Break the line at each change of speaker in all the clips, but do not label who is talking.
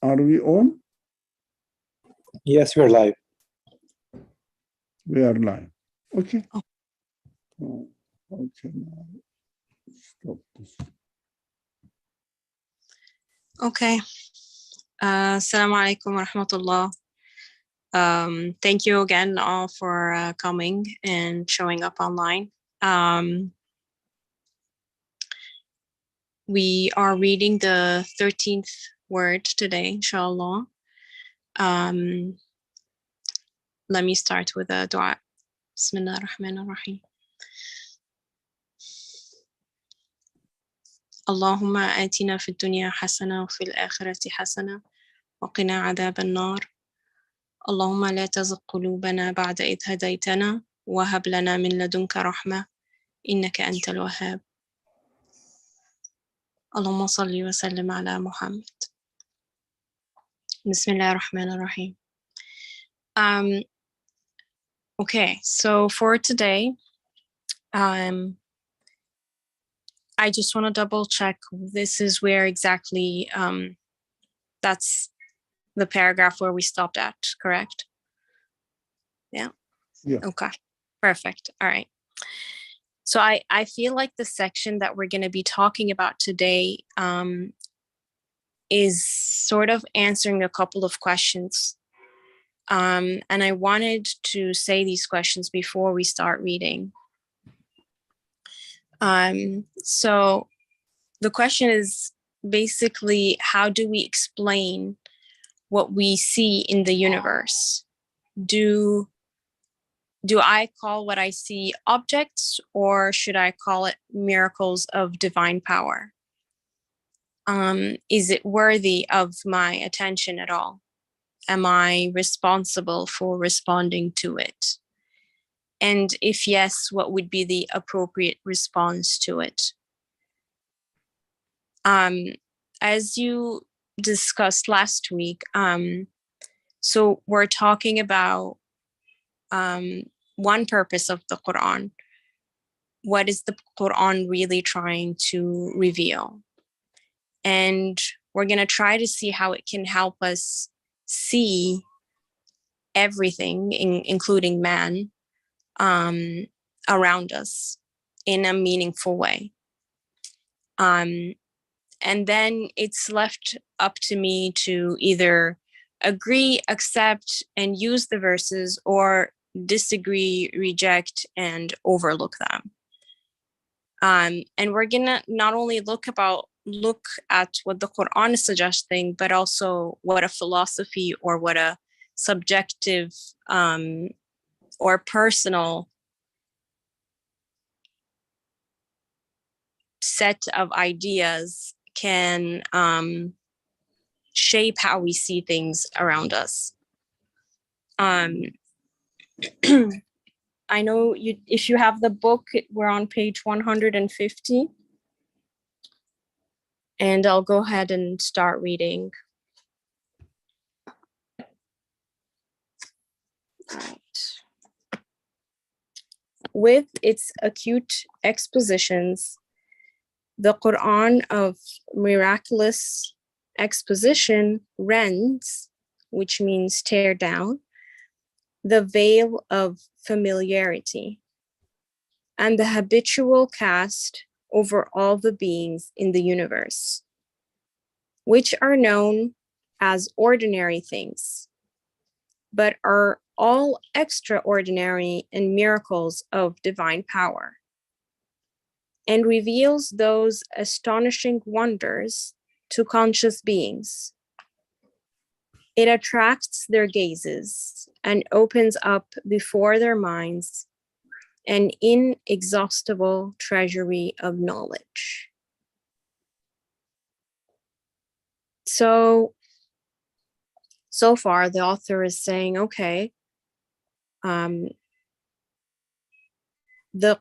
Are we on?
Yes, we're live.
We are live. Okay. Okay. Now stop this.
Okay. Assalamu alaikum wa rahmatullah. Thank you again all for coming and showing up online. We are reading the 13th word today, inshallah. Let me start with a dua. Bismillah ar-Rahman ar-Rahim. Allahumma atina fi dunya hasana wa fil akhirati hasana wa qina adhab an-nar. Allahumma la tazigh qulubana ba'da idh hadaytana wa hab lana min ladunka rahmah innaka antal wahhab. Allahumma salli wa sallim ala Muhammad. Bismillah ar-Rahman ar-Rahim. Okay, so for today, I just want to double check. This is where exactly, that's the paragraph where we stopped at, correct? Yeah?
Yeah.
Okay, perfect. All right. So I feel like the section that we're going to be talking about today is sort of answering a couple of questions. And I wanted to say these questions before we start reading. So the question is basically, how do we explain what we see in the universe? Do I call what I see objects, or should I call it miracles of divine power? Is it worthy of my attention at all? Am I responsible for responding to it? And if yes, what would be the appropriate response to it? As you discussed last week, so we're talking about one purpose of the Quran. What is the Quran really trying to reveal? And we're going to try to see how it can help us see everything, including man, around us in a meaningful way. And then it's left up to me to either agree, accept, and use the verses, or disagree, reject, and overlook them. And we're gonna not only look at what the Quran is suggesting, but also what a philosophy or what a subjective or personal set of ideas can shape how we see things around us. I know if you have the book, we're on page 150. And I'll go ahead and start reading. Right. With its acute expositions, the Quran of miraculous exposition rends, which means tear down, the veil of familiarity and the habitual cast over all the beings in the universe, which are known as ordinary things, but are all extraordinary and miracles of divine power, and reveals those astonishing wonders to conscious beings. It attracts their gazes and opens up before their minds an inexhaustible treasury of knowledge. So far, the author is saying, okay, the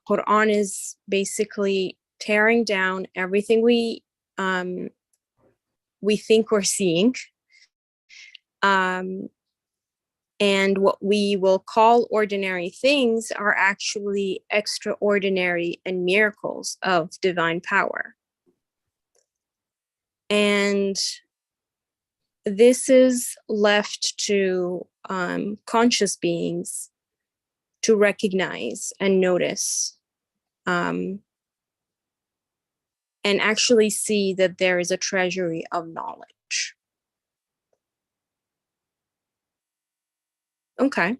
Quran is basically tearing down everything we think we're seeing, and what we will call ordinary things are actually extraordinary and miracles of divine power. And this is left to conscious beings to recognize and notice, and actually see that there is a treasury of knowledge. Okay.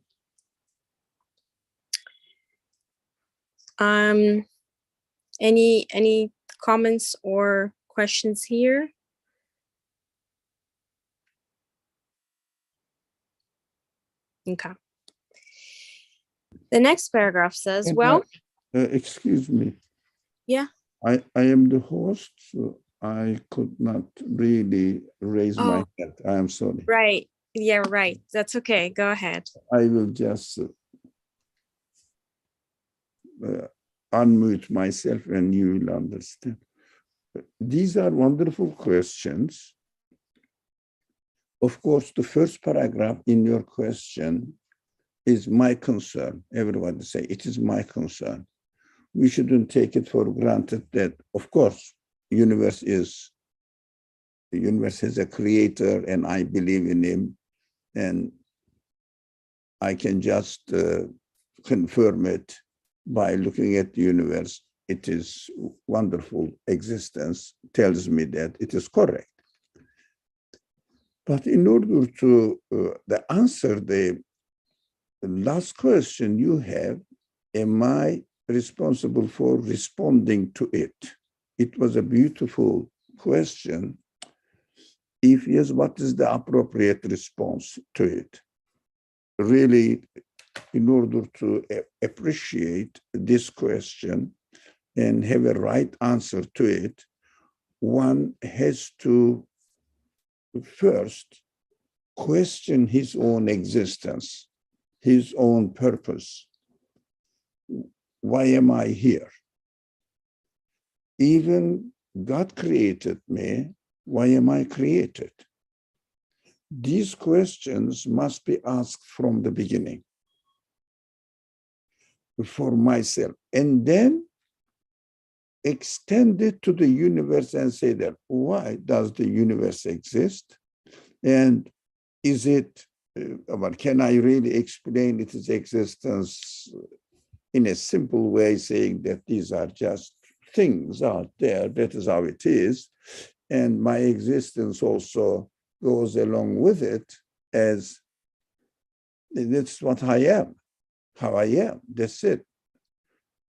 Any comments or questions here? Okay. The next paragraph says,
And,
well,
excuse me.
yeah.
I am the host, so I could not really raise my hand. I am sorry.
Right. Yeah, right. That's okay. Go ahead.
I will just unmute myself and you will understand. These are wonderful questions. Of course, the first paragraph in your question is my concern. Everybody say, it is my concern. We shouldn't take it for granted that, of course, the universe has a creator and I believe in him, and I can just confirm it by looking at the universe. It is wonderful existence tells me that it is correct. But in order to answer the last question you have, am I responsible for responding to it? It was a beautiful question. If yes, what is the appropriate response to it? Really, in order to appreciate this question and have a right answer to it, one has to first question his own existence, his own purpose. Why am I here? Even God created me. Why am I created? These questions must be asked from the beginning for myself, and then extend it to the universe and say that, why does the universe exist? And is it, can I really explain its existence in a simple way, saying that these are just things out there, that is how it is, and my existence also goes along with it as that's what I am, how I am, that's it.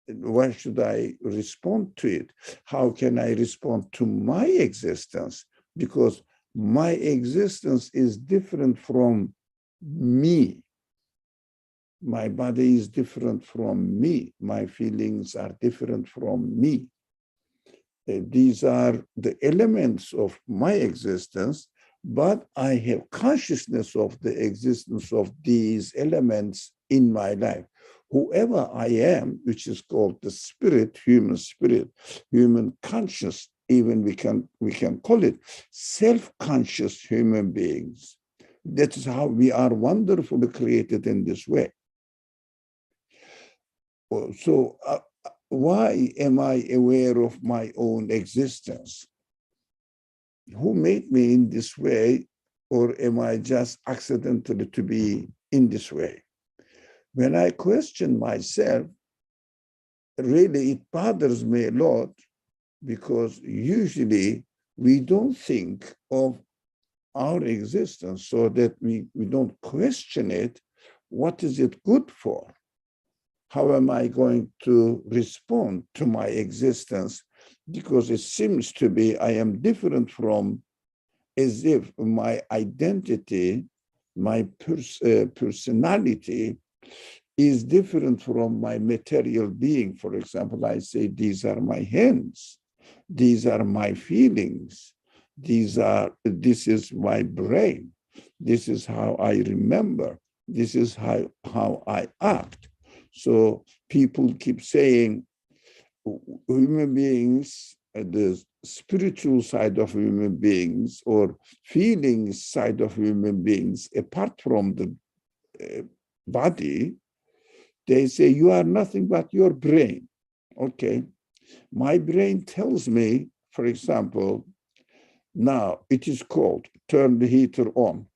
Why should I respond to it? How can I respond to my existence? Because my existence is different from me. My body is different from me. My feelings are different from me. These are the elements of my existence, but I have consciousness of the existence of these elements in my life. Whoever I am, which is called the spirit, human conscious, even we can call it self-conscious human beings. That is how we are wonderfully created in this way. So why am I aware of my own existence? Who made me in this way, or am I just accidentally to be in this way? When I question myself, really it bothers me a lot, because usually we don't think of our existence so that we don't question it. What is it good for? How am I going to respond to my existence? Because it seems to be I am different from, as if my identity, my personality is different from my material being. For example, I say, these are my hands, these are my feelings, this is my brain, this is how I remember, this is how I act. So people keep saying human beings, the spiritual side of human beings or feelings side of human beings, apart from the body, they say you are nothing but your brain. Okay, my brain tells me, for example, Now it is cold. Turn the heater on.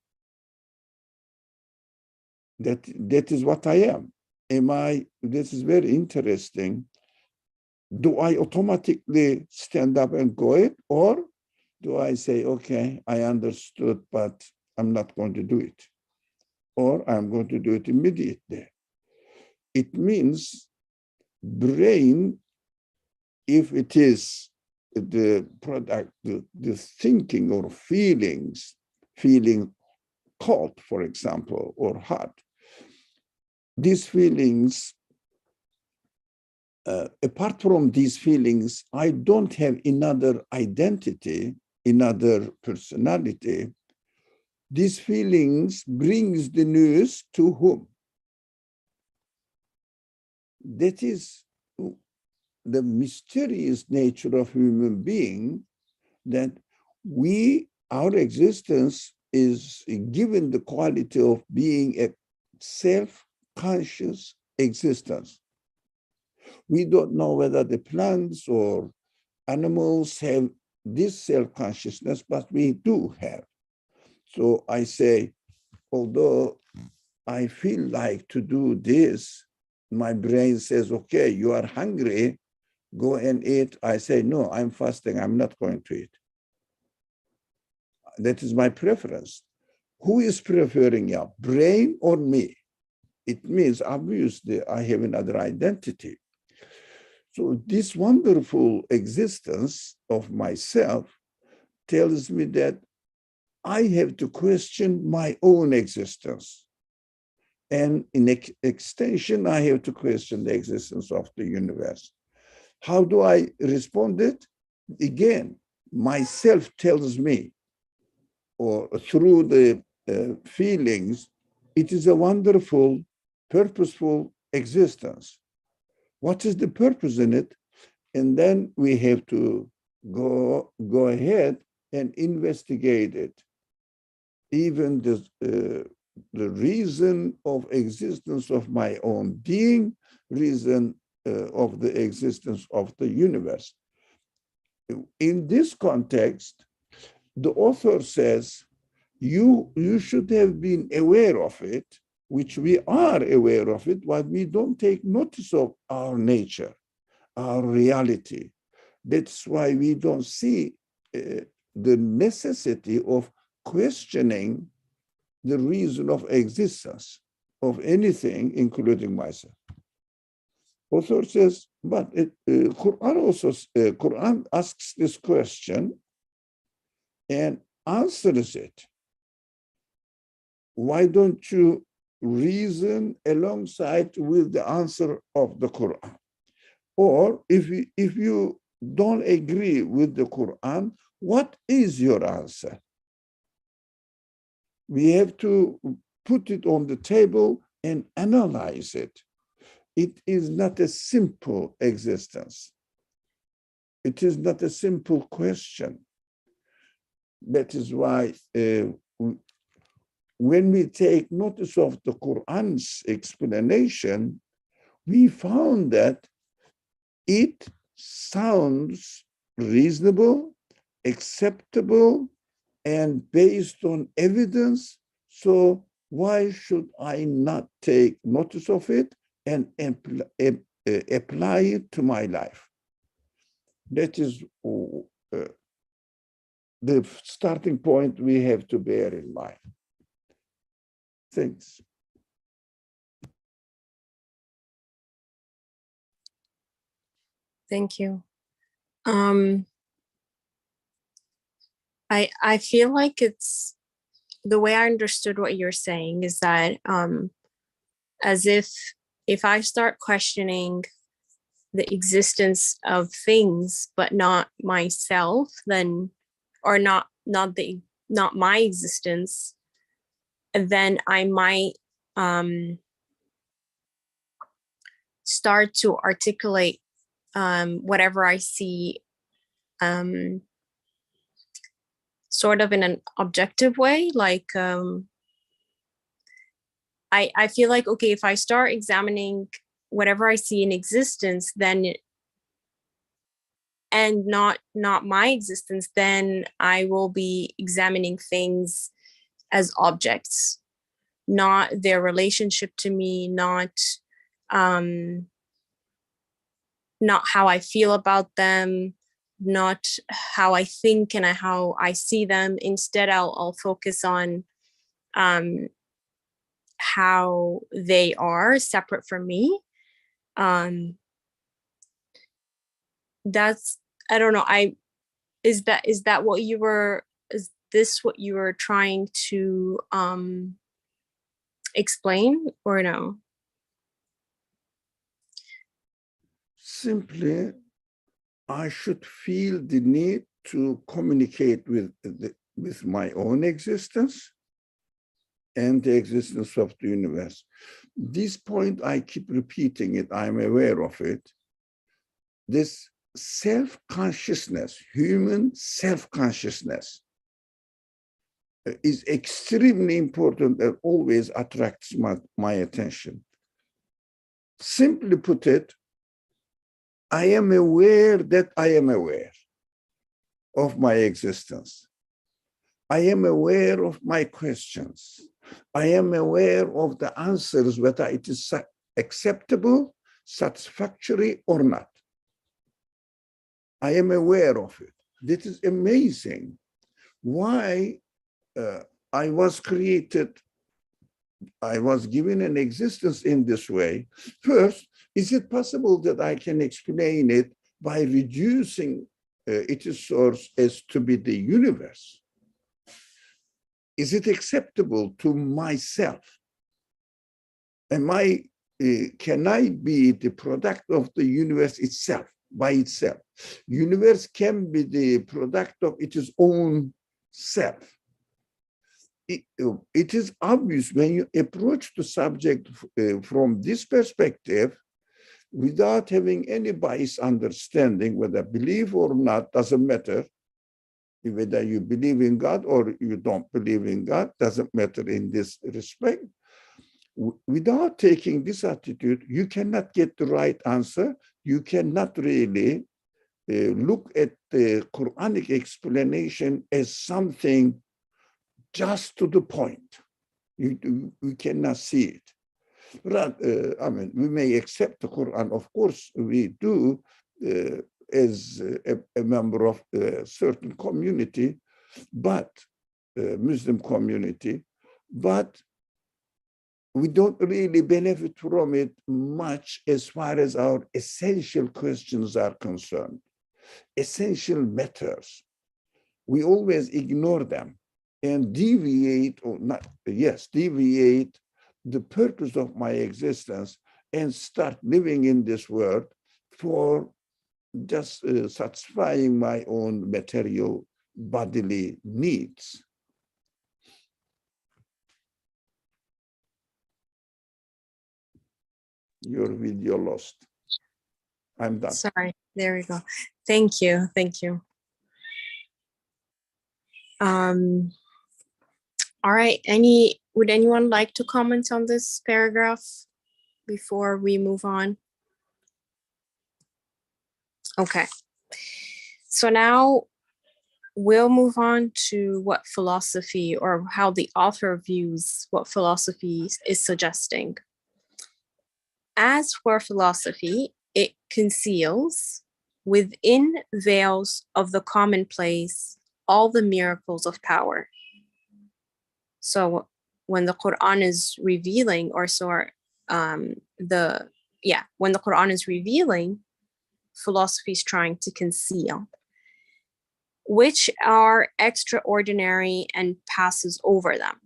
That is what I am. This is very interesting. Do I automatically stand up and go it? Or do I say, okay, I understood, but I'm not going to do it? Or I'm going to do it immediately. It means brain, if it is the product, the thinking or feelings, feeling cold, for example, or hot, these feelings, apart from these feelings, I don't have another identity, another personality. These feelings brings the news to whom? That is the mysterious nature of human being, that our existence is given the quality of being a self-conscious existence. We don't know whether the plants or animals have this self-consciousness, but we do have. So I say, although I feel like to do this, my brain says, okay, you are hungry, go and eat. I say, no, I'm fasting, I'm not going to eat. That is my preference. Who is preferring you, brain or me? It means obviously I have another identity. So this wonderful existence of myself tells me that I have to question my own existence. And in extension, I have to question the existence of the universe. How do I respond it? Again, myself tells me, or through the feelings, it is a wonderful, purposeful existence. What is the purpose in it? And then we have to go ahead and investigate it. Even the reason of existence of my own being, reason of the existence of the universe. In this context, the author says, you should have been aware of it, which we are aware of it, but we don't take notice of our nature, our reality. That's why we don't see the necessity of questioning the reason of existence of anything, including myself. Author says, but Quran asks this question and answers it. Why don't you reason alongside with the answer of the Quran? Or if you don't agree with the Quran, what is your answer? We have to put it on the table and analyze it. It is not a simple existence. It is not a simple question. That is why when we take notice of the Quran's explanation, we found that it sounds reasonable, acceptable, and based on evidence. So why should I not take notice of it and apply it to my life? That is the starting point we have to bear in mind. Thanks.
Thank you. I feel like it's the way I understood what you're saying is that as if I start questioning the existence of things but not myself, then or not my existence, then I might start to articulate whatever I see sort of in an objective way. Like I feel like, okay, if I start examining whatever I see in existence, then and not my existence, then I will be examining things as objects, not their relationship to me, not how I feel about them, not how I think and how I see them. Instead, I'll focus on how they are separate from me. That's, I don't know. Is that what you were? Is this what you were trying to explain, or no?
Simply, I should feel the need to communicate with my own existence and the existence of the universe. This point, I keep repeating it, I'm aware of it. This self-consciousness, human self-consciousness, is extremely important and always attracts my attention. Simply put it, I am aware that I am aware of my existence. I am aware of my questions. I am aware of the answers, whether it is acceptable, satisfactory, or not. I am aware of it. This is amazing. Why I was created, I was given an existence in this way. First, is it possible that I can explain it by reducing its source as to be the universe? Is it acceptable to myself? Can I be the product of the universe itself, by itself? Universe can be the product of its own self. It is obvious when you approach the subject from this perspective, without having any bias understanding, whether believe or not, doesn't matter. Whether you believe in God or you don't believe in God, doesn't matter in this respect. Without taking this attitude, you cannot get the right answer. You cannot really look at the Quranic explanation as something just to the point. You cannot see it. But, I mean, we may accept the Quran, of course we do, as a member of a certain community, but Muslim community, but we don't really benefit from it much as far as our essential questions are concerned. Essential matters. We always ignore them and deviate, or not, yes, deviate the purpose of my existence and start living in this world for just satisfying my own material bodily needs. Your video lost. I'm done.
Sorry, there we go. Thank you. All right, would anyone like to comment on this paragraph before we move on? Okay, so now we'll move on to what philosophy, or how the author views what philosophy is suggesting. As for philosophy, it conceals within veils of the commonplace all the miracles of power. So when the Quran is revealing, when the Quran is revealing, philosophy is trying to conceal, which are extraordinary and passes over them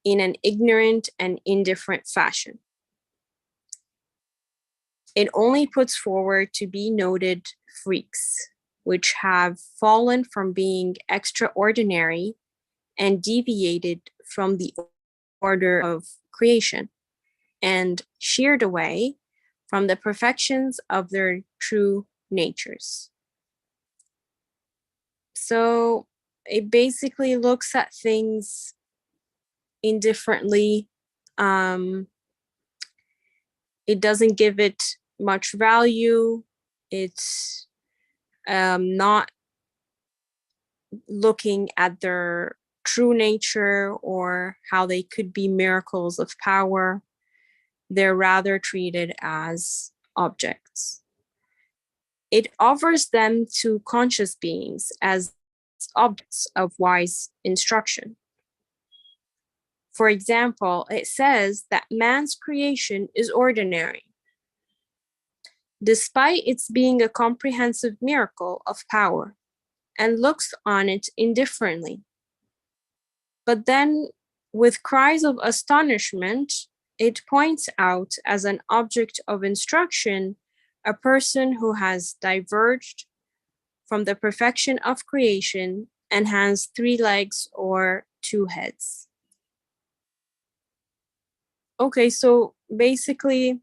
in an ignorant and indifferent fashion. It only puts forward to be noted freaks, which have fallen from being extraordinary and deviated from the order of creation, and sheared away from the perfections of their true natures. So it basically looks at things indifferently. It doesn't give it much value. It not looking at their true nature or how they could be miracles of power. They're rather treated as objects. It offers them to conscious beings as objects of wise instruction. For example, it says that man's creation is ordinary, despite its being a comprehensive miracle of power, and looks on it indifferently. But then, with cries of astonishment, it points out as an object of instruction a person who has diverged from the perfection of creation and has 3 legs or 2 heads. Okay, so basically,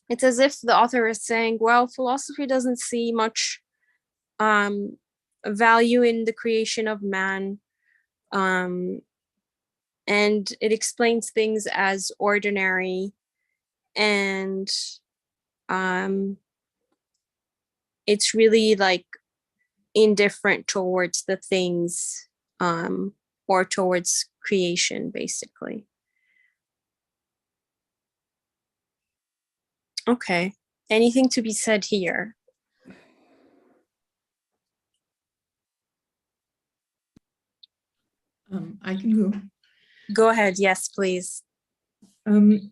it's as if the author is saying, well, philosophy doesn't see much value in the creation of man, and it explains things as ordinary, and it's really like indifferent towards the things or towards creation, basically. Okay, anything to be said here?
I can go.
Go ahead, yes, please.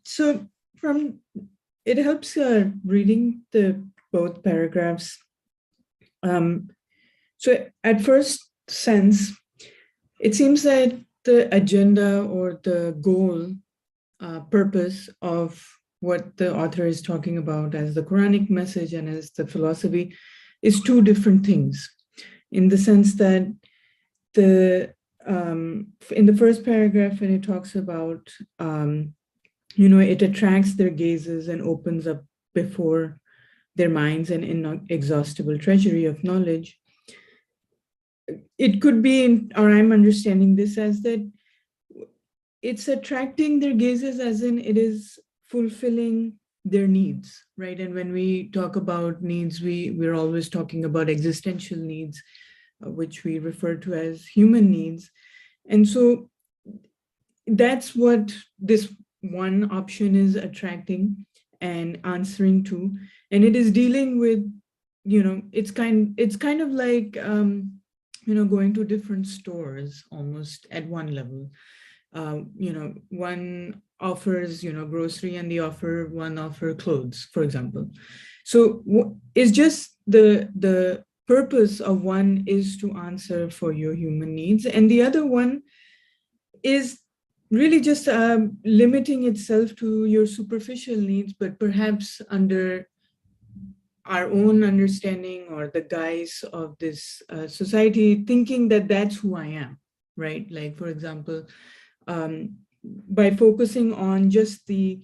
So from it helps reading the both paragraphs. So at first sense, it seems that the agenda or the goal, purpose of what the author is talking about as the Quranic message and as the philosophy is 2 different things, in the sense that in the first paragraph, when it talks about, it attracts their gazes and opens up before their minds an inexhaustible treasury of knowledge. It could be, or I'm understanding this as that it's attracting their gazes as in it is fulfilling their needs, right? And when we talk about needs, we're always talking about existential needs, which we refer to as human needs. And so that's what this one option is attracting and answering to. And it is dealing with, it's kind of like, going to different stores almost at one level. One offers, grocery, and one offer clothes, for example. So it's just the purpose of one is to answer for your human needs, and the other one is really just limiting itself to your superficial needs, but perhaps under our own understanding or the guise of this society, thinking that that's who I am, right? Like, for example, by focusing on just the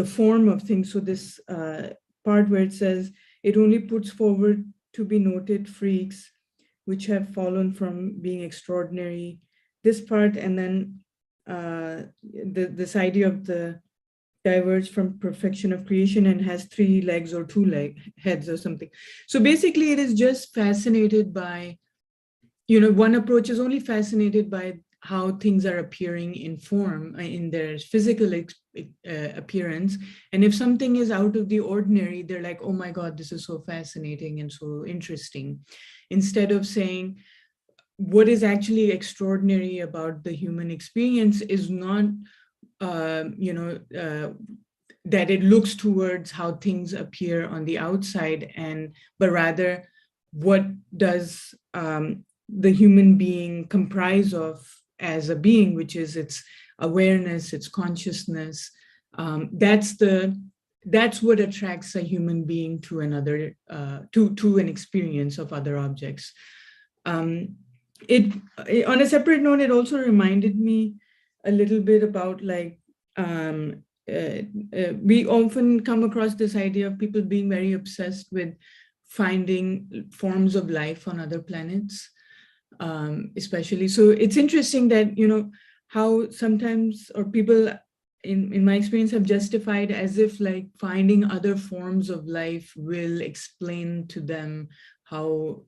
form of things. So this part where it says, it only puts forward to be noted freaks, which have fallen from being extraordinary. This part, and then this idea of the diverge from perfection of creation and has 3 legs or 2 heads or something. So basically, it is just fascinated by, one approach is only fascinated by how things are appearing in form, in their physical appearance. And if something is out of the ordinary, they're like, oh my God, this is so fascinating and so interesting. Instead of saying, what is actually extraordinary about the human experience is not, that it looks towards how things appear on the outside, but rather what does the human being comprise of as a being, which is its awareness, its consciousness. That's what attracts a human being to another, to an experience of other objects. On a separate note, it also reminded me a little bit about like, we often come across this idea of people being very obsessed with finding forms of life on other planets, especially. So it's interesting that, how sometimes, or people in my experience have justified as if like finding other forms of life will explain to them how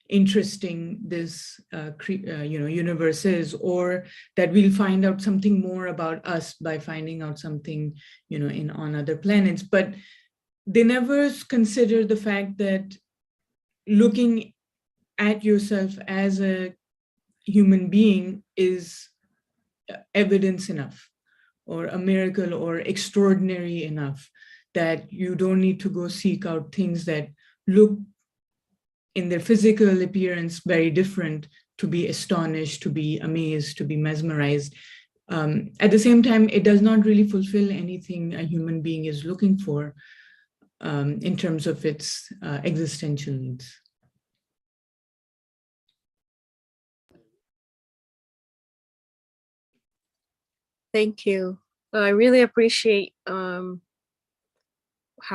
interesting this universe is, or that we'll find out something more about us by finding out something on other planets. But they never consider the fact that looking at yourself as a human being is evidence enough, or a miracle, or extraordinary enough, that you don't need to go seek out things that look in their physical appearance very different to be astonished, to be amazed, to be mesmerized. At the same time, it does not really fulfill anything a human being is looking for in terms of its existential needs.
Thank you. I really appreciate how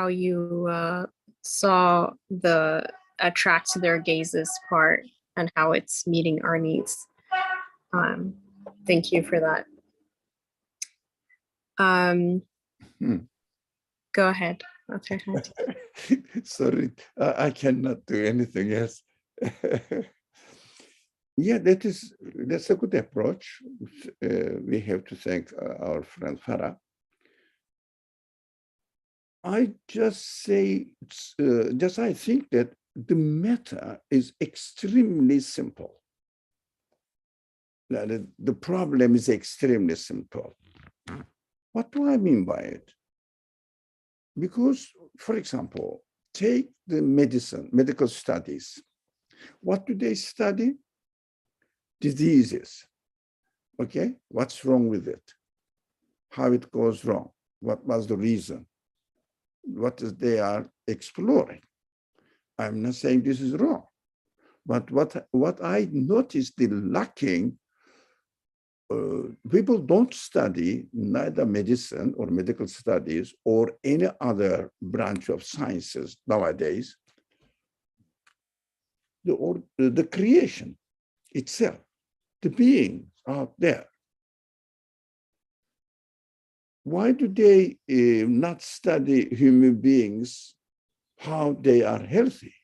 you saw the attract to their gazes part and how it's meeting our needs. Thank you for that. Go ahead. Okay.
Sorry, I cannot do anything else. Yeah, that's a good approach. We have to thank our friend Farah. I just say, I think that the matter is extremely simple. The problem is extremely simple. What do I mean by it? Because, for example, take the medical studies. What do they study? Diseases. Okay, what's wrong with it? How it goes wrong? What was the reason? What is they are exploring? I'm not saying this is wrong, but what I noticed the lacking, people don't study neither medicine or medical studies or any other branch of sciences nowadays, the creation itself, the beings out there. Why do they not study human beings, how they are healthy?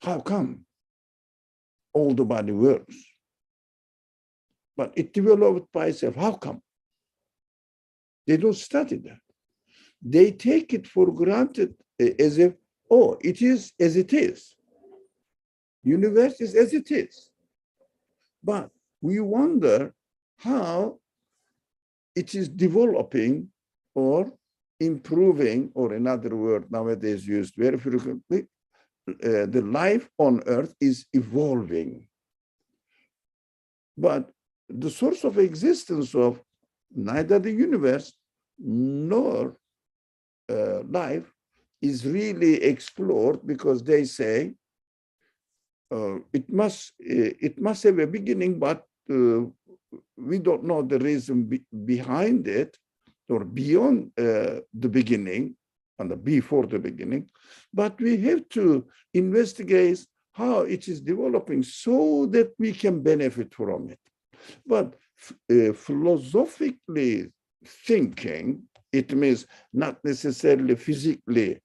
How come all the body works, but it developed by itself? How come? They don't study that. They take it for granted as if, oh, it is as it is. Universe is as it is. But we wonder how it is developing or improving, or another word nowadays used very frequently, the life on Earth is evolving. But the source of existence of neither the universe nor life is really explored, because they say it must have a beginning, but we don't know the reason behind it, or beyond the beginning and before the beginning. But we have to investigate how it is developing so that we can benefit from it. But philosophically thinking, it means not necessarily physically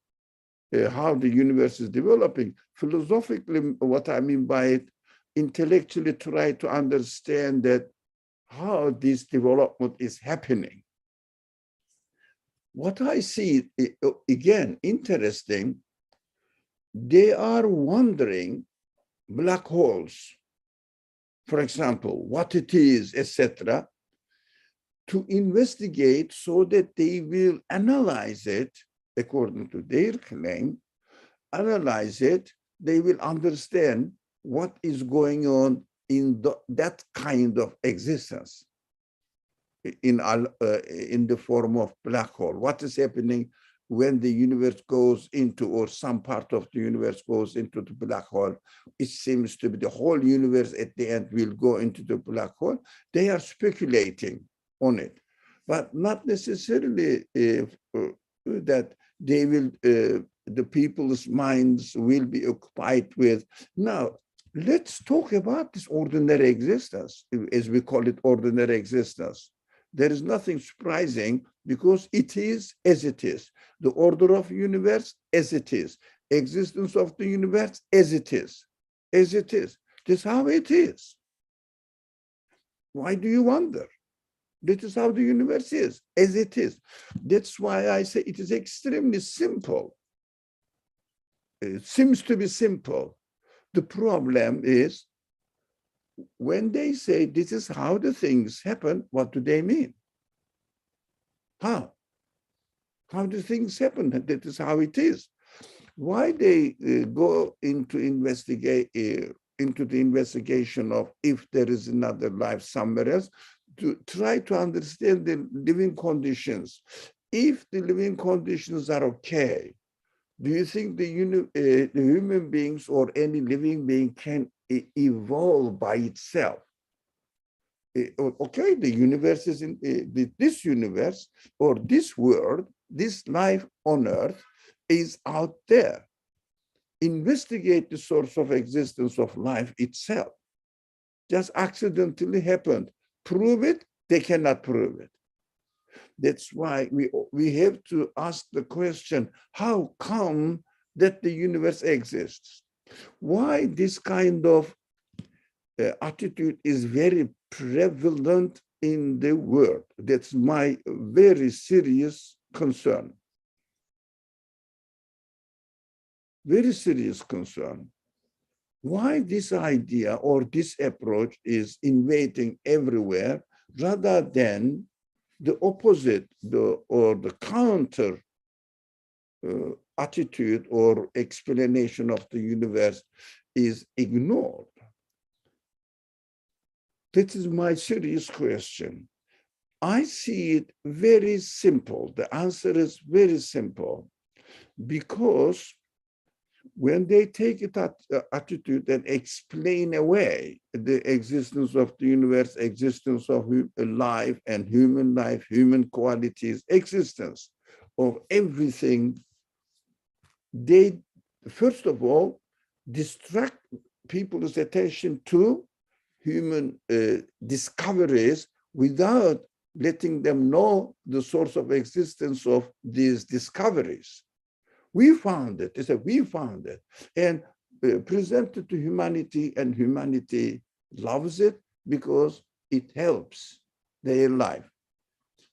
how the universe is developing. Philosophically, what I mean by it, intellectually try to understand that how this development is happening. What I see, again, interesting, they are wondering black holes, for example, what it is, etc., to investigate so that they will analyze it according to their claim, analyze it, they will understand what is going on in that kind of existence, in the form of black hole. What is happening when the universe goes into, or some part of the universe goes into the black hole? It seems to be the whole universe at the end will go into the black hole. They are speculating on it, but not necessarily that they will, the people's minds will be occupied with. Now, let's talk about this ordinary existence, as we call it, ordinary existence. There is nothing surprising, because it is as it is. The order of the universe as it is. existence of the universe as it is. As it is. This is how it is. Why do you wonder? This is how the universe is, as it is. That's why I say it is extremely simple. It seems to be simple. The problem is when they say this is how the things happen, what do they mean? How? How do things happen? That is how it is. Why they go into into the investigation of if there is another life somewhere else, to try to understand the living conditions. If the living conditions are okay, do you think the human beings or any living being can evolve by itself? Okay, the universe is in this universe or this world, this life on earth is out there. Investigate the source of existence of life itself. Just accidentally happened. Prove it, they cannot prove it. That's why we have to ask the question, how come that the universe exists? Why this kind of attitude is very prevalent in the world? That's my very serious concern. Very serious concern. Why this idea or this approach is invading everywhere rather than the opposite or the counter attitude or explanation of the universe is ignored? This is my serious question. I see it very simple. The answer is very simple, because when they take that attitude and explain away the existence of the universe, existence of life and human qualities, existence of everything, they, first of all, distract people's attention to human discoveries without letting them know the source of existence of these discoveries. We found it. They said, we found it. And presented to humanity, and humanity loves it because it helps their life.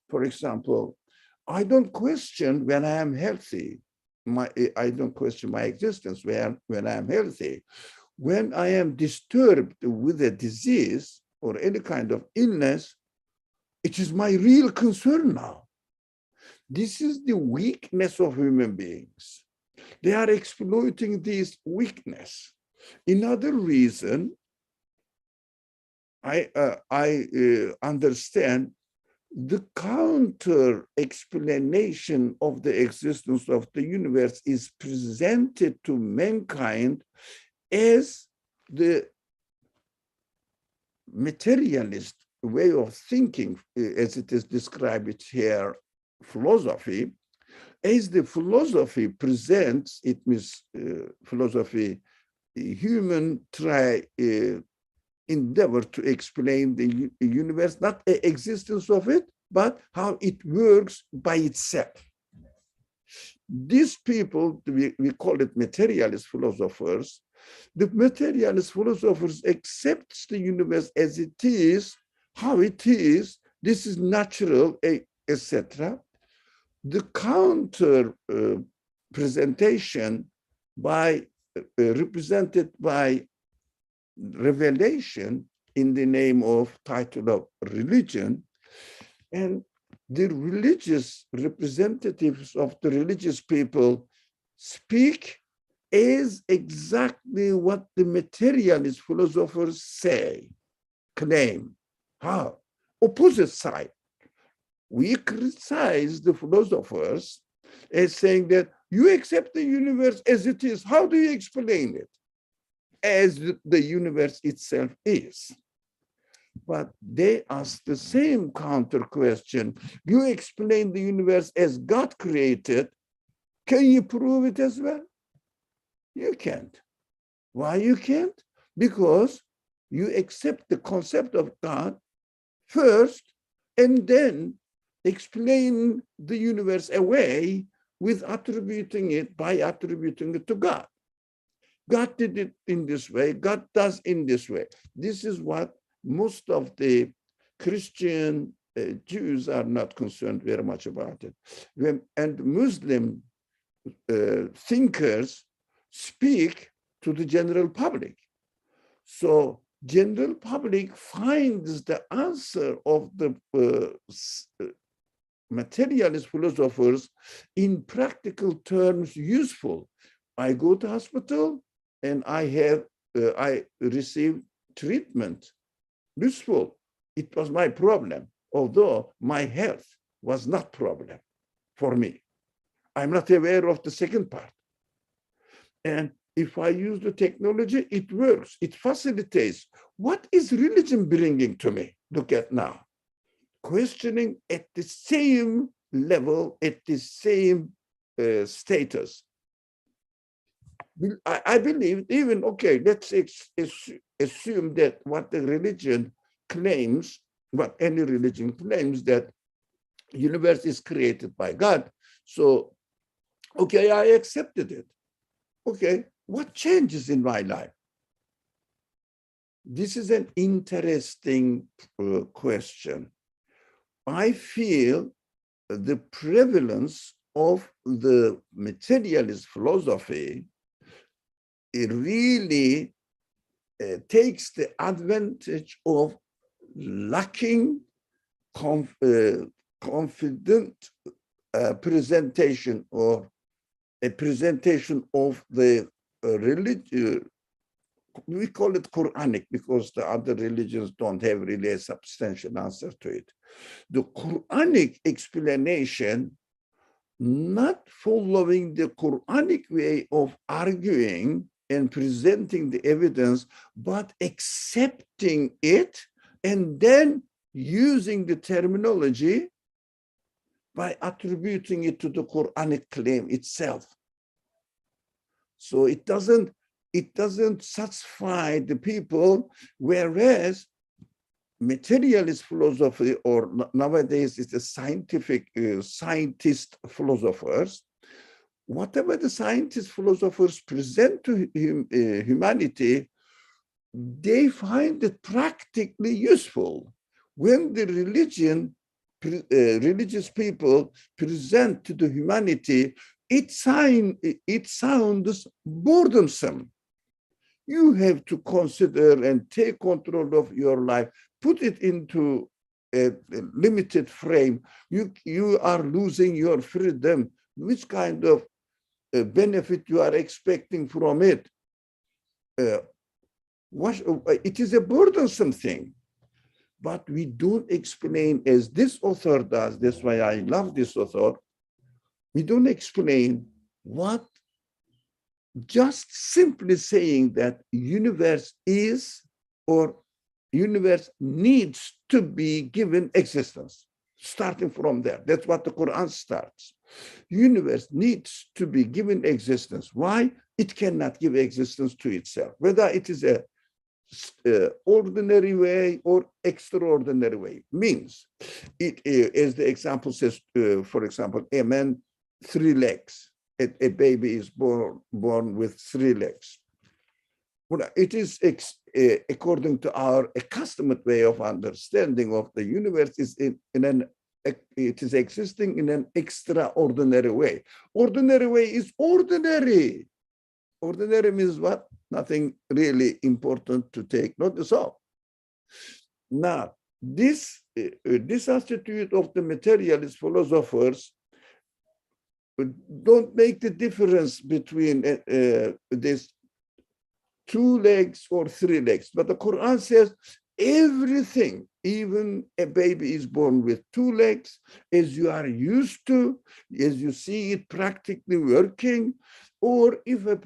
For example, I don't question when I am healthy. I don't question my existence when I am healthy. When I am disturbed with a disease or any kind of illness, it is my real concern now. This is the weakness of human beings. They are exploiting this weakness. Another reason I understand the counter explanation of the existence of the universe is presented to mankind as the materialist way of thinking, as it is described here, philosophy. As the philosophy presents, it means philosophy, human endeavor to explain the universe, not the existence of it, but how it works by itself. These people, we call it materialist philosophers. The materialist philosophers accept the universe as it is, how it is, this is natural, etc. The counter presentation represented by revelation in the name of title of religion, and the religious representatives of the religious people speak as exactly what the materialist philosophers say, claim. How? Opposite side. We criticize the philosophers as saying that you accept the universe as it is. How do you explain it? As the universe itself is. But they ask the same counter question. You explain the universe as God created. Can you prove it as well? You can't. Why you can't? Because you accept the concept of God first and then explain the universe away with attributing it to God. God did it in this way. God does in this way. This is what most of the Christian Jews are not concerned very much about it. And Muslim thinkers speak to the general public. So general public finds the answer of the materialist philosophers in practical terms useful. I go to hospital and I receive treatment. Useful. It was my problem, although my health was not problem for me. I'm not aware of the second part. And if I use the technology, it works. It facilitates. What is religion bringing to me? Look at now. Questioning at the same level, at the same status. I believe even, okay, let's assume that what the religion claims, what any religion claims, that universe is created by God. So, okay, I accepted it. Okay, what changes in my life? This is an interesting question. I feel the prevalence of the materialist philosophy, it really takes the advantage of lacking confident presentation, or a presentation of the religion. We call it Quranic because the other religions don't have really a substantial answer to it. The Quranic explanation, not following the Quranic way of arguing and presenting the evidence, but accepting it and then using the terminology by attributing it to the Quranic claim itself. So it doesn't satisfy the people, whereas materialist philosophy, or nowadays it's the scientist philosophers, whatever the scientist philosophers present to humanity, they find it practically useful. When the religious people present to the humanity, it sounds burdensome. You have to consider and take control of your life, put it into a limited frame. You are losing your freedom. Which kind of benefit you are expecting from it? It is a burdensome thing. But we don't explain, as this author does. That's why I love this author. We don't explain what, just simply saying that universe is, or universe needs to be given existence. Starting from there, that's what the Quran starts. Universe needs to be given existence. Why? It cannot give existence to itself, whether it is a ordinary way or extraordinary way. Means it, as the example says, for example, a man, 3 legs. A baby is born with 3 legs. Well, it is according to our accustomed way of understanding of the universe, is it is existing in an extraordinary way. Ordinary way is ordinary. Ordinary means what? Nothing really important to take notice of. Now, this attitude of the materialist philosophers don't make the difference between this 2 legs or 3 legs. But the Quran says everything, even a baby is born with 2 legs, as you are used to, as you see it practically working, or if a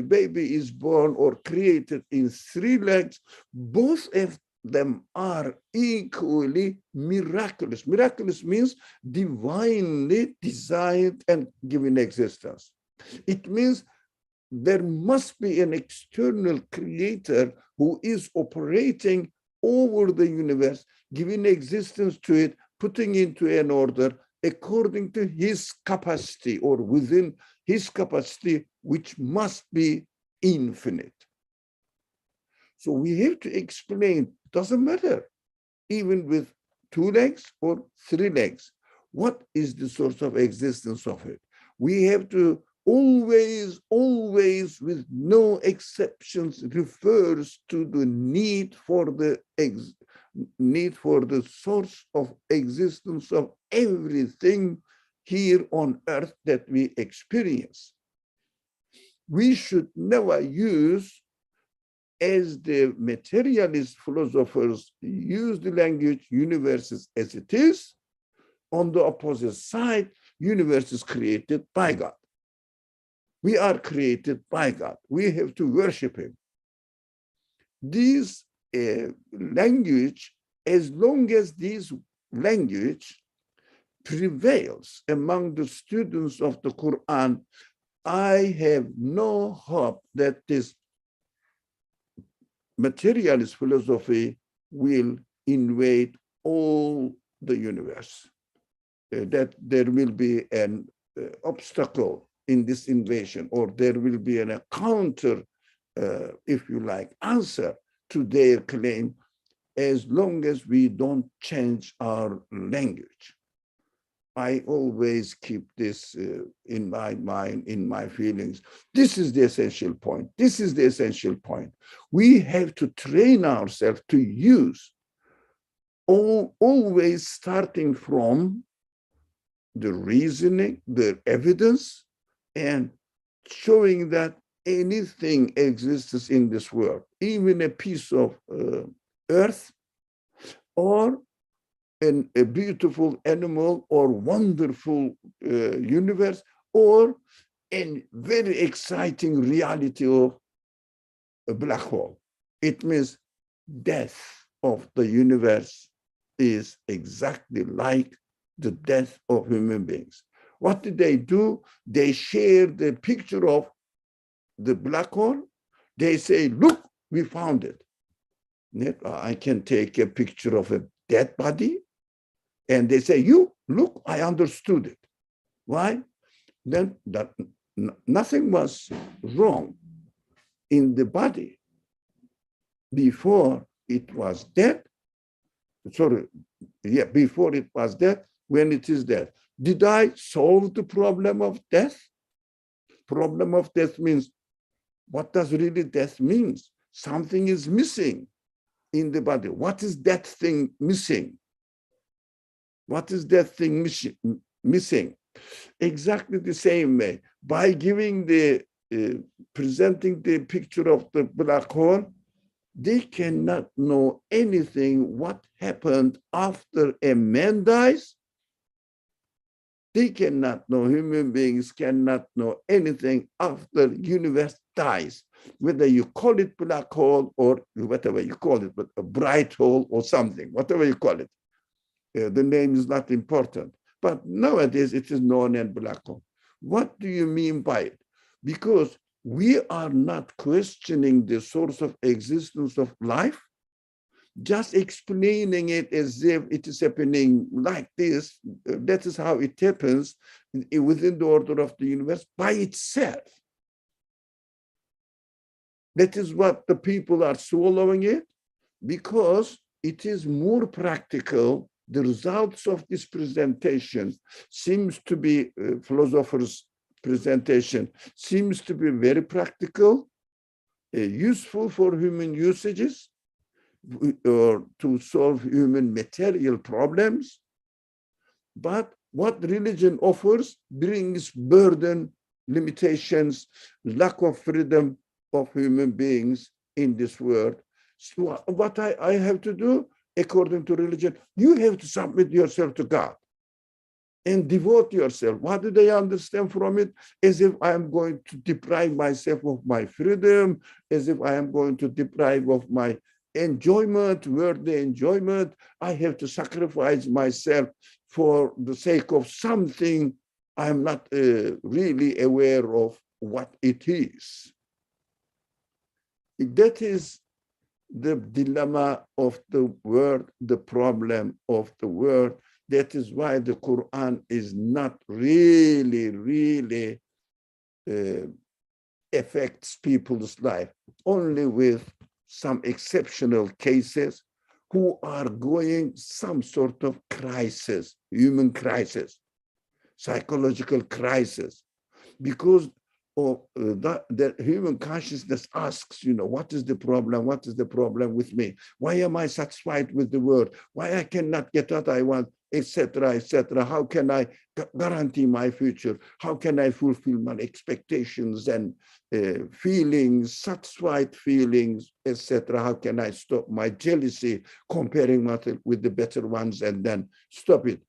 baby is born or created in 3 legs, both of them are equally miraculous. Miraculous means divinely designed and given existence. It means there must be an external creator who is operating over the universe, giving existence to it, putting into an order, according to his capacity or within his capacity, which must be infinite. So we have to explain, doesn't matter, even with 2 legs or 3 legs, what is the source of existence of it? We have to always, with no exceptions, refers to the need for the source of existence of everything here on earth that we experience. We should never use, as the materialist philosophers use the language, universe as it is. On the opposite side, universe is created by God. We are created by God. We have to worship him. This language, as long as this language prevails among the students of the Quran, I have no hope that this materialist philosophy will invade all the universe, that there will be an obstacle in this invasion, or there will be a counter, if you like, answer to their claim, as long as we don't change our language. I always keep this in my mind, in my feelings. This is the essential point. This is the essential point. We have to train ourselves to use, always starting from the reasoning, the evidence, and showing that anything exists in this world, even a piece of earth, or a beautiful animal, or wonderful universe, or a very exciting reality of a black hole. It means death of the universe is exactly like the death of human beings. What did they do? They share the picture of the black hole. They say, look, we found it. I can take a picture of a dead body, and they say, you, look, I understood it. Why? Then nothing was wrong in the body before it was dead. Before it was dead, when it is dead. Did I solve the problem of death? Problem of death means, what does really death means? Something is missing in the body. What is that thing missing? What is that thing missing? Exactly the same way. By giving presenting the picture of the black hole, they cannot know anything what happened after a man dies. They cannot know, human beings cannot know anything after the universe dies. Whether you call it black hole or whatever you call it, but a bright hole or something, whatever you call it. The name is not important. But nowadays it is known as black hole. What do you mean by it? Because we are not questioning the source of existence of life, just explaining it as if it is happening like this. That is how it happens within the order of the universe by itself. That is what the people are swallowing it, because it is more practical. The results of this presentation seems to be, philosophers' presentation seems to be very practical, useful for human usages, or to solve human material problems. But what religion offers brings burden, limitations, lack of freedom of human beings in this world. So what I have to do, according to religion, you have to submit yourself to God and devote yourself. What do they understand from it? As if I am going to deprive myself of my freedom, as if I am going to deprive of my enjoyment, worldly enjoyment. I have to sacrifice myself for the sake of something I'm not really aware of what it is. That is the dilemma of the world, the problem of the world, That is why the Quran is not really affects people's life, only with some exceptional cases who are going some sort of crisis, human crisis, psychological crisis, because of the human consciousness asks, what is the problem? What is the problem with me? Why am I satisfied with the world? Why I cannot get what I want, etc., etc. How can I guarantee my future? How can I fulfill my expectations and feelings, satisfied feelings, etc.? How can I stop my jealousy, comparing myself with the better ones, and then stop it?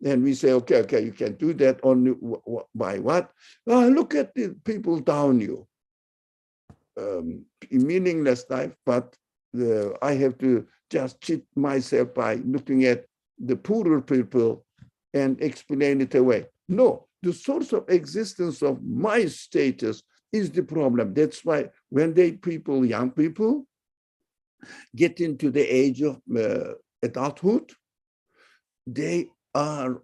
And we say, okay, you can do that only by what? Look at the people down you. Meaningless life, but I have to just cheat myself by looking at the poorer people and explain it away. No, the source of existence of my status is the problem. That's why when young people, get into the age of adulthood, they are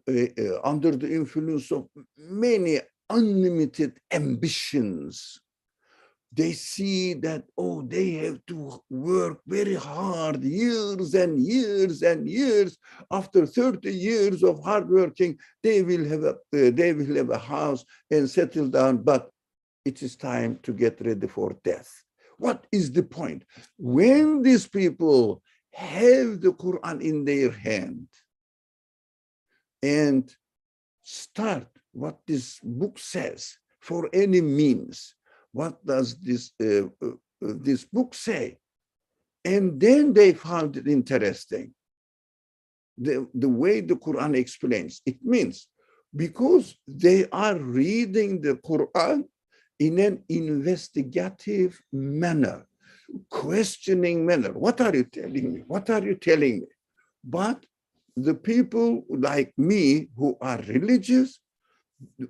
under the influence of many unlimited ambitions. They see that, they have to work very hard, years and years and years. After 30 years of hard working, they will have a house and settle down, but it is time to get ready for death. What is the point? When these people have the Quran in their hand, and start what this book says for any means. What does this book say? And then they found it interesting. The way the Quran explains. It means because they are reading the Quran in an investigative manner, questioning manner. What are you telling me? What are you telling me? But the people like me who are religious,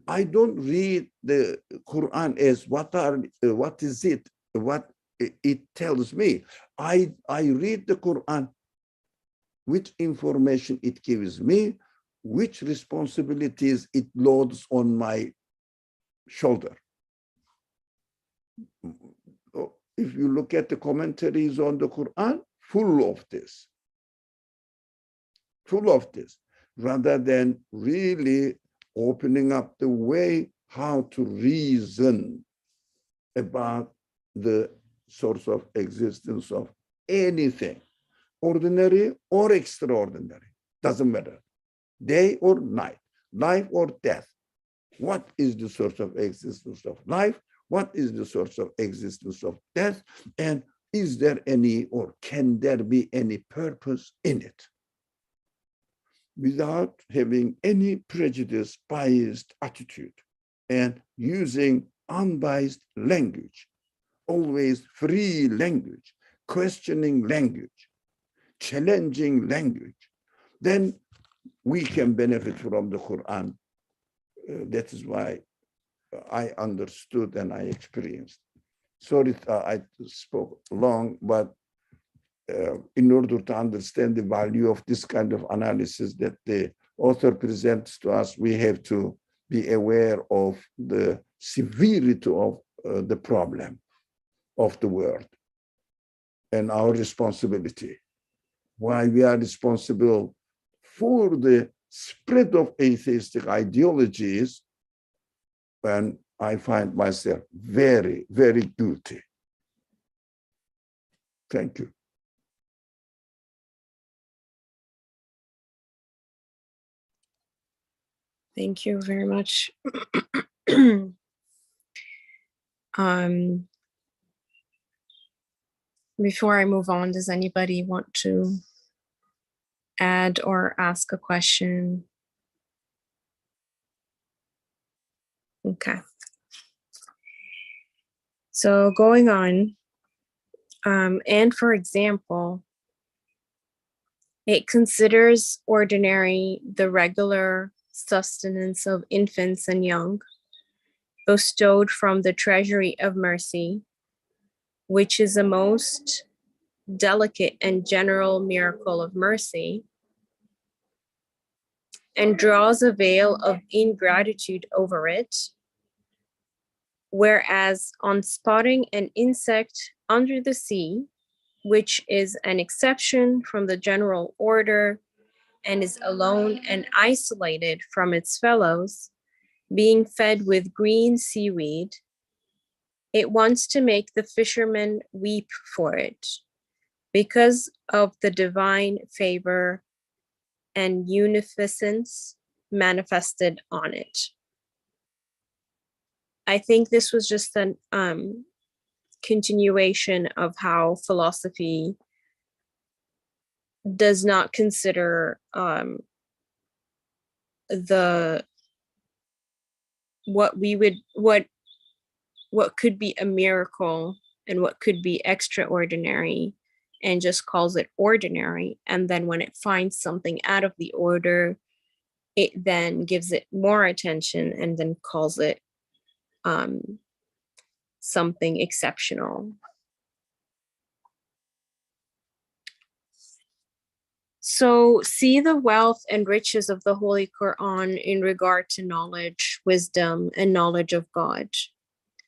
I don't read the Quran as what is it, what it tells me. I read the Quran, which information it gives me, which responsibilities it loads on my shoulder. If you look at the commentaries on the Quran, full of this, rather than really opening up the way how to reason about the source of existence of anything, ordinary or extraordinary, doesn't matter, day or night, life or death. What is the source of existence of life? What is the source of existence of death? And is there any, or can there be any purpose in it? Without having any prejudice, biased attitude, and using unbiased language, always free language, questioning language, challenging language, then we can benefit from the Quran. That is why I understood and I experienced. Sorry, I spoke long, but in order to understand the value of this kind of analysis that the author presents to us, we have to be aware of the severity of the problem of the world and our responsibility. Why we are responsible for the spread of atheistic ideologies, and I find myself very, very guilty. Thank you.
Thank you very much. Before I move on, does anybody want to add or ask a question? Okay. So going on, and for example, it considers ordinary the regular sustenance of infants and young, bestowed from the treasury of mercy, which is a most delicate and general miracle of mercy, and draws a veil of ingratitude over it, whereas on spotting an insect under the sea, which is an exception from the general order and is alone and isolated from its fellows, being fed with green seaweed, it wants to make the fishermen weep for it because of the divine favor and munificence manifested on it. I think this was just a continuation of how philosophy does not consider what could be a miracle and what could be extraordinary, and just calls it ordinary. And then when it finds something out of the order, it then gives it more attention and then calls it something exceptional. So see the wealth and riches of the Holy Quran in regard to knowledge, wisdom, and knowledge of God,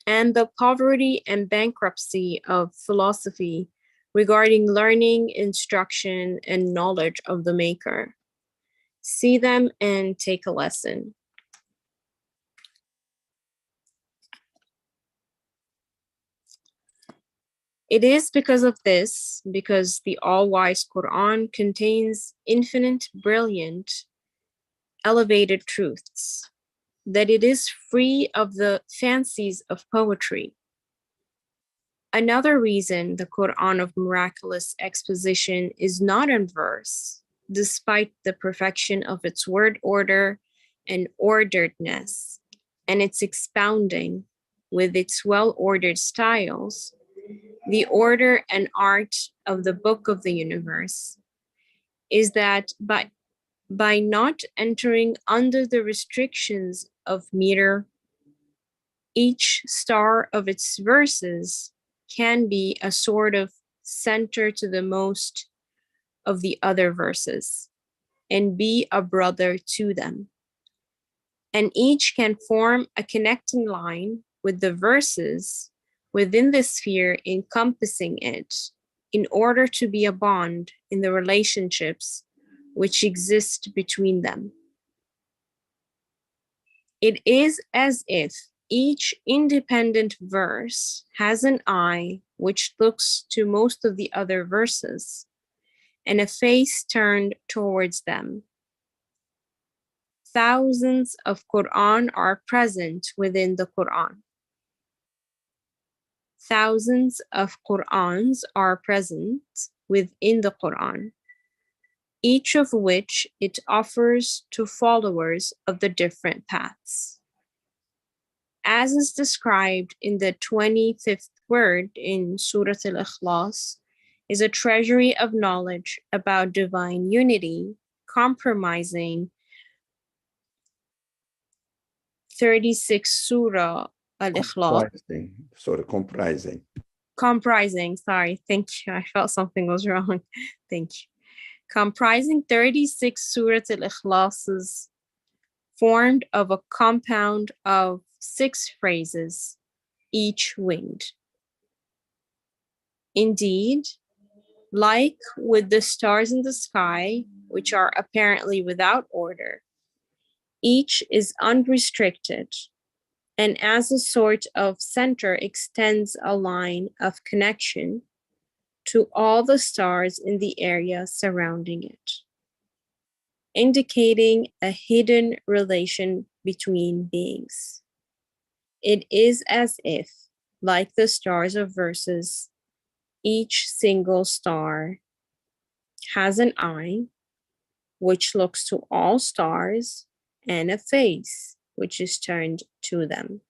and the poverty and bankruptcy of philosophy regarding learning, instruction, and knowledge of the Maker. See them and take a lesson. It is because of this, because the all-wise Quran contains infinite, brilliant, elevated truths, that it is free of the fancies of poetry. Another reason the Quran of miraculous exposition is not in verse, despite the perfection of its word order and orderedness, and its expounding with its well-ordered styles, the order and art of the book of the universe, is that by not entering under the restrictions of meter, each star of its verses can be a sort of center to the most of the other verses and be a brother to them. And each can form a connecting line with the verses within the sphere encompassing it in order to be a bond in the relationships which exist between them. It is as if each independent verse has an eye which looks to most of the other verses and a face turned towards them. Thousands of Quran are present within the Quran. Thousands of Qurans are present within the Quran, each of which it offers to followers of the different paths. As is described in the 25th word in Surah Al-Ikhlas, is a treasury of knowledge about divine unity, comprising 36 Surah Al-Ikhlas. Comprising, sorry, thank you. I felt something was wrong. Thank you. Comprising 36 Surah Al-Ikhlases, formed of a compound of 6 phrases, each winged. Indeed, like with the stars in the sky, which are apparently without order, each is unrestricted, and as a sort of center extends a line of connection to all the stars in the area surrounding it, indicating a hidden relation between beings. It is as if, like the stars of verses, each single star has an eye which looks to all stars and a face which is turned to them.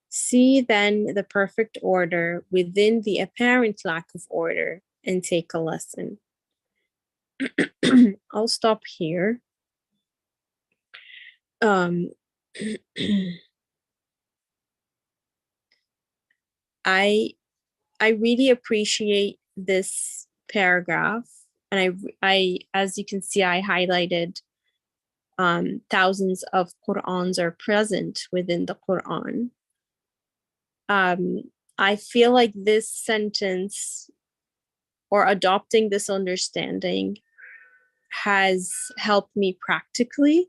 See then the perfect order within the apparent lack of order and take a lesson. I'll stop here. I really appreciate this paragraph, and I as you can see, I highlighted thousands of Qur'ans are present within the Qur'an. I feel like this sentence, or adopting this understanding, has helped me practically.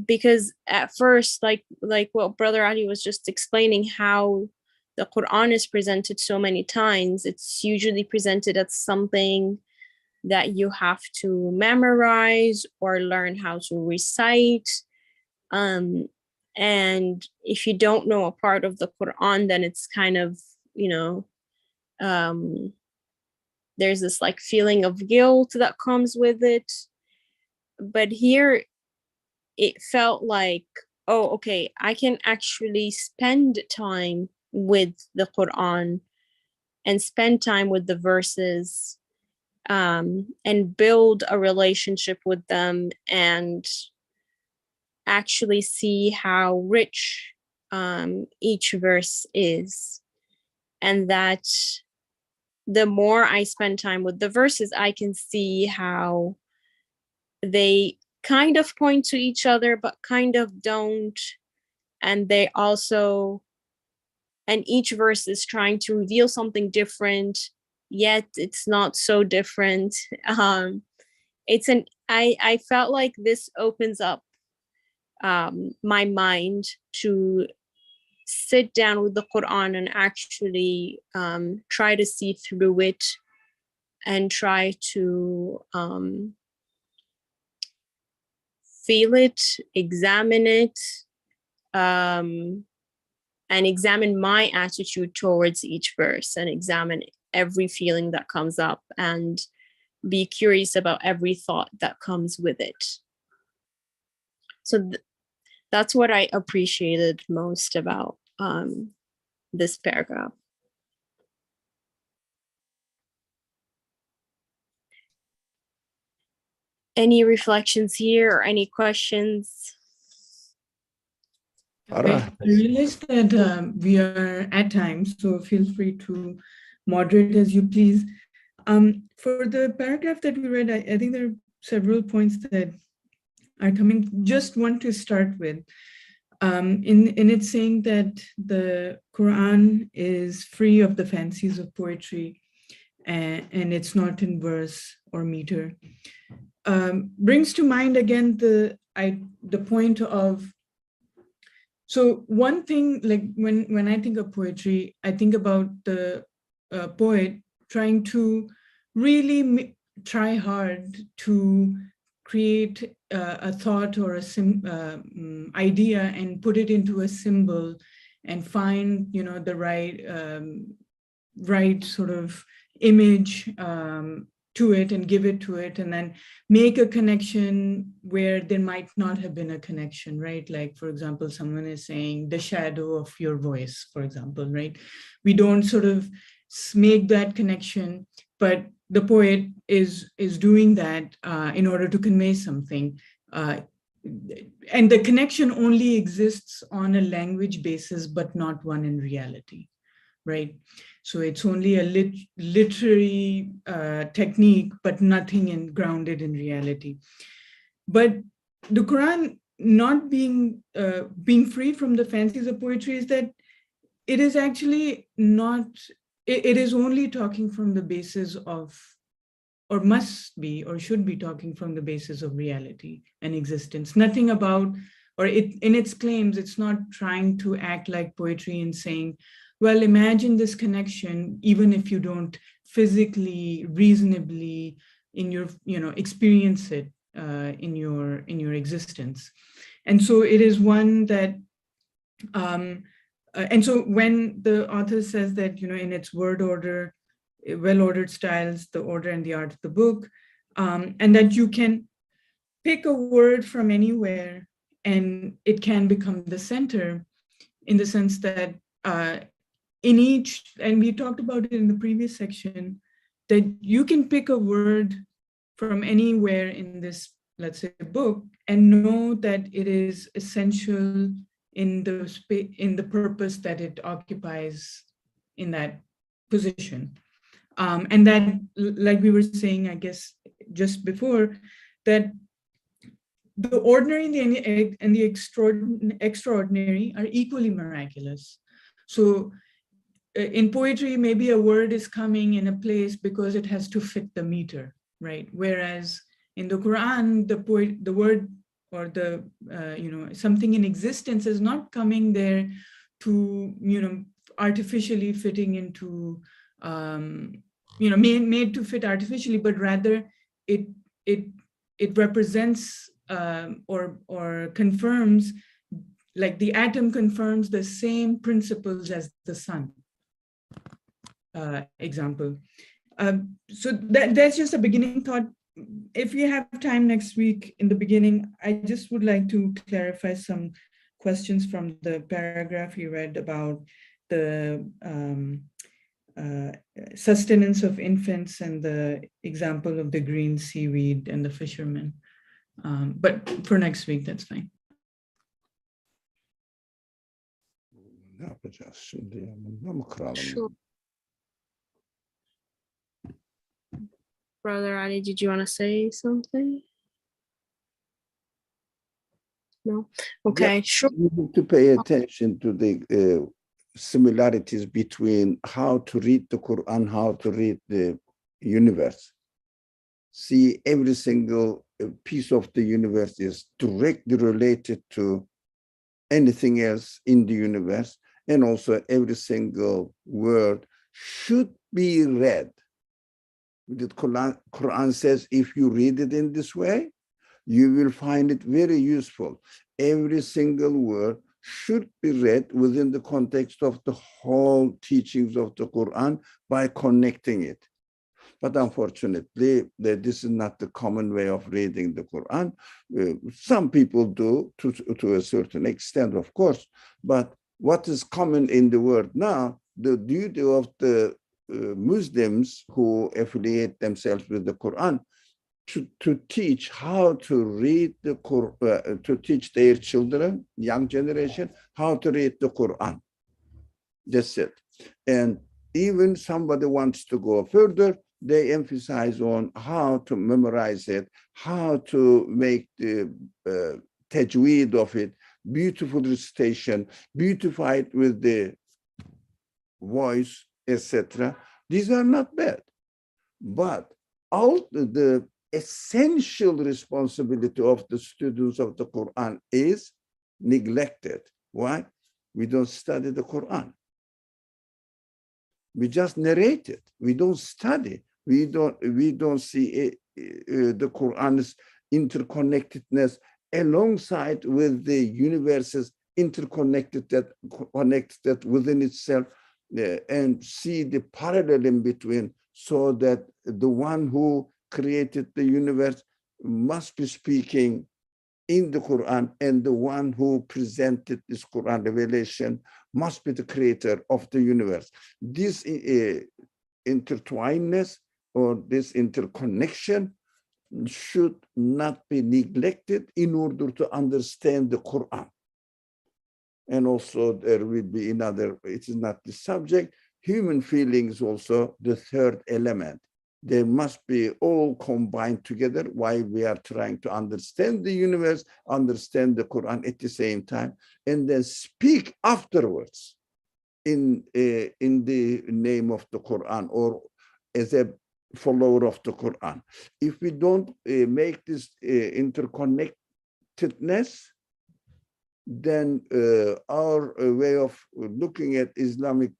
Because at first, like what Brother Ali was just explaining, how the Quran is presented so many times, it's usually presented as something that you have to memorize or learn how to recite. And if you don't know a part of the Quran, then it's kind of, there's this like feeling of guilt that comes with it. But here it felt like, oh, okay, I can actually spend time with the Quran and spend time with the verses, and build a relationship with them, and actually see how rich each verse is. And that the more I spend time with the verses, I can see how they kind of point to each other, but kind of don't. And they also, and each verse is trying to reveal something different, yet it's not so different. I felt like this opens up my mind to sit down with the Quran and actually try to see through it, and try to feel it, examine it, and examine my attitude towards each verse, and examine every feeling that comes up, and be curious about every thought that comes with it. So that's what I appreciated most about this paragraph. Any reflections here or any questions?
Farah.
I realize that we are at times, so feel free to moderate as you please. For the paragraph that we read, I think there are several points that are coming. Just want to start with. In it saying that the Quran is free of the fancies of poetry, and it's not in verse or meter. Brings to mind again the point of, so one thing, like when I think of poetry, I think about the poet trying to really try hard to create a thought or a idea and put it into a symbol, and find the right sort of image to it, and give it to it, and then make a connection where there might not have been a connection, right? Like, for example, someone is saying the shadow of your voice, for example, right? We don't sort of make that connection, but the poet is doing that in order to convey something. And the connection only exists on a language basis, but not one in reality, right? So it's only a literary technique, but nothing grounded in reality. But the Quran not being free from the fancies of poetry is that it is actually not, it is only talking from the basis of, or must be, or should be talking from the basis of reality and existence. Nothing about, or in its claims, it's not trying to act like poetry and saying, well, imagine this connection, even if you don't physically, reasonably in your, experience it in your existence. And so it is one that, and so when the author says that, in its word order, well-ordered styles, the order and the art of the book, and that you can pick a word from anywhere and it can become the center, in the sense that in each, and we talked about it in the previous section, that you can pick a word from anywhere in this, let's say, book, and know that it is essential in the purpose that it occupies in that position. And that, like we were saying, I guess, just before, that the ordinary and the extraordinary are equally miraculous. So in poetry, maybe a word is coming in a place because it has to fit the meter, right? Whereas in the Quran, the word or the, something in existence is not coming there to, artificially fitting into, made to fit artificially, but rather it represents or confirms, like the atom confirms the same principles as the sun. Example. So that's just a beginning thought. If we have time next week in the beginning, I just would like to clarify some questions from the paragraph you read about the sustenance of infants and the example of the green seaweed and the fishermen. But for next week, that's fine.
Ne yapacağız şimdi ya? Bunda mı kıralım?
Sure. Brother Ali, did you want to say something? No? Okay,
Yeah,
sure.
we need to pay attention to the similarities between how to read the Quran, how to read the universe. See, every single piece of the universe is directly related to anything else in the universe, and also every single word should be read. The Quran says, if you read it in this way, you will find it very useful. Every single word should be read within the context of the whole teachings of the Quran by connecting it. But unfortunately, this is not the common way of reading the Quran. Some people do to a certain extent, of course, but what is common in the world now, the duty of the Muslims who affiliate themselves with the Quran to teach how to read the Quran, to teach their children, young generation, how to read the Quran. That's it. And even somebody wants to go further, they emphasize on how to memorize it, how to make the tajweed of it, beautiful recitation, beautify it with the voice, etc. These are not bad, but all the essential responsibility of the students of the Quran is neglected. Why? We don't study the Quran. We just narrate it. We don't study. We don't see the Quran's interconnectedness alongside with the universe's connected within itself, and see the parallel in between, so that the one who created the universe must be speaking in the Quran, and the one who presented this Quran revelation must be the creator of the universe. This intertwinedness or this interconnection should not be neglected in order to understand the Quran. And also there will be another, it is not the subject, human feelings also the third element. They must be all combined together while we are trying to understand the universe, understand the Quran at the same time, and then speak afterwards in the name of the Quran or as a follower of the Quran. If we don't make this interconnectedness, then our way of looking at Islamic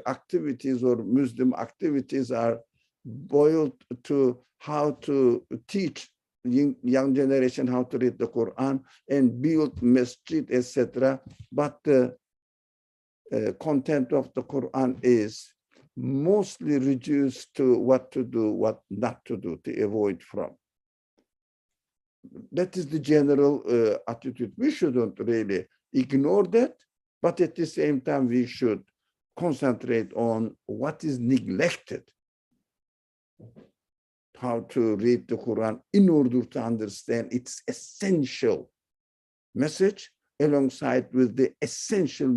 activities or Muslim activities are boiled to how to teach young generation how to read the Quran and build masjid, etc. But the content of the Quran is mostly reduced to what to do, what not to do, to avoid from. That is the general attitude. We shouldn't really ignore that, but at the same time, we should concentrate on what is neglected. How to read the Quran in order to understand its essential message alongside with the essential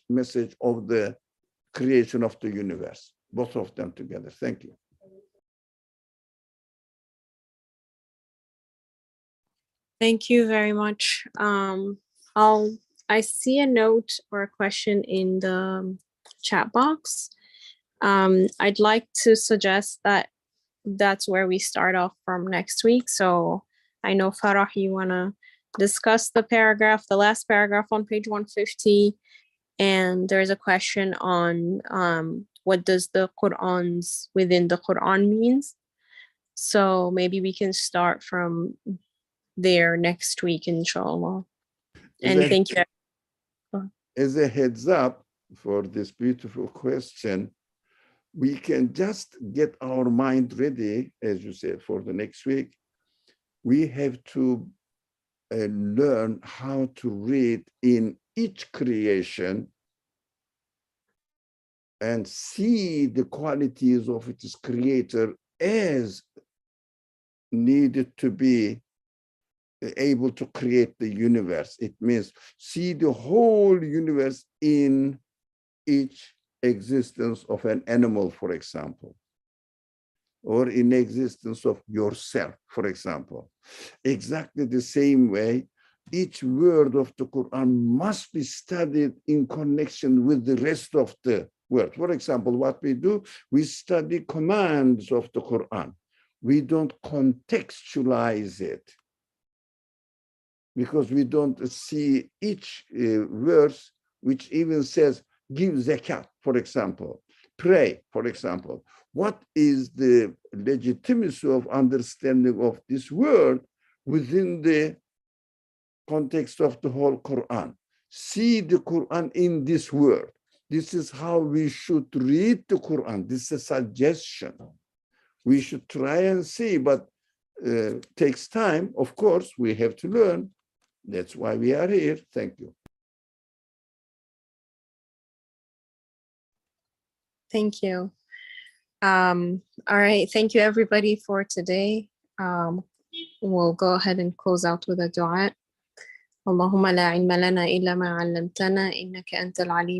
message of the creation of the universe, both of them together. Thank you.
Thank you very much. I see a note or a question in the chat box. I'd like to suggest that that's where we start off from next week. So I know, Farah, you want to discuss the last paragraph on page 150. And there's a question on what does the Qur'an's within the Qur'an means. So maybe we can start from there next week, inshallah. And thank you.
As a heads up for this beautiful question, we can just get our mind ready, as you said, for the next week. We have to learn how to read in each creation and see the qualities of its creator as needed to be able to create the universe. It means see the whole universe in each existence of an animal, for example, or in existence of yourself, for example. Exactly the same way, each word of the Quran must be studied in connection with the rest of the word. For example, what we do, we study commands of the Quran. We don't contextualize it because we don't see each verse which even says, give zakat, for example, pray, for example. What is the legitimacy of understanding of this word within the context of the whole Quran? See the Quran in this word. This is how we should read the Quran. This is a suggestion. We should try and see, but takes time. Of course, we have to learn. That's why we are here. Thank you.
Thank you. All right. Thank you, everybody, for today. We'll go ahead and close out with a dua. اللهم لا علم لنا إلا ما علمتنا إنك أنت العليم